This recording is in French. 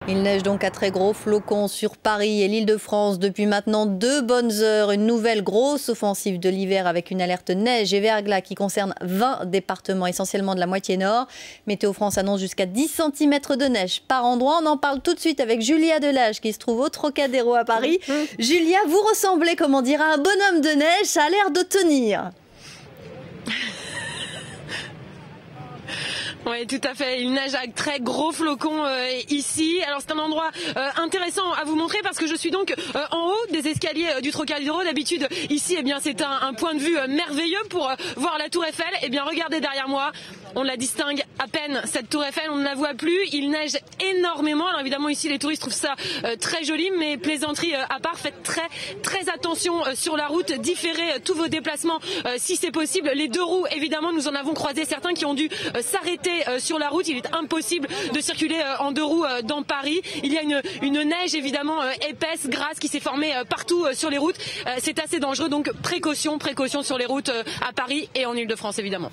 Il neige donc à très gros flocons sur Paris et l'Île-de-France depuis maintenant 2 bonnes heures. Une nouvelle grosse offensive de l'hiver avec une alerte neige et verglas qui concerne 20 départements, essentiellement de la moitié nord. Météo France annonce jusqu'à 10 cm de neige par endroit. On en parle tout de suite avec Julia Delage qui se trouve au Trocadéro à Paris. Julia, vous ressemblez, comme on dirait, à un bonhomme de neige. Ça a l'air de tenir. Oui, tout à fait. Il neige avec très gros flocons ici. Alors c'est un endroit intéressant à vous montrer parce que je suis donc en haut des escaliers du Trocadéro. D'habitude ici, eh bien c'est un point de vue merveilleux pour voir la Tour Eiffel. Eh bien regardez derrière moi, on la distingue à peine cette Tour Eiffel, on ne la voit plus. Il neige énormément. Alors évidemment ici les touristes trouvent ça très joli, mais plaisanterie à part, faites très attention sur la route. Différez tous vos déplacements si c'est possible. Les 2 roues, évidemment, nous en avons croisé certains qui ont dû s'arrêter sur la route. Il est impossible de circuler en 2 roues dans Paris. Il y a une neige évidemment épaisse, grasse qui s'est formée partout sur les routes. C'est assez dangereux, donc précaution sur les routes à Paris et en Île-de-France évidemment.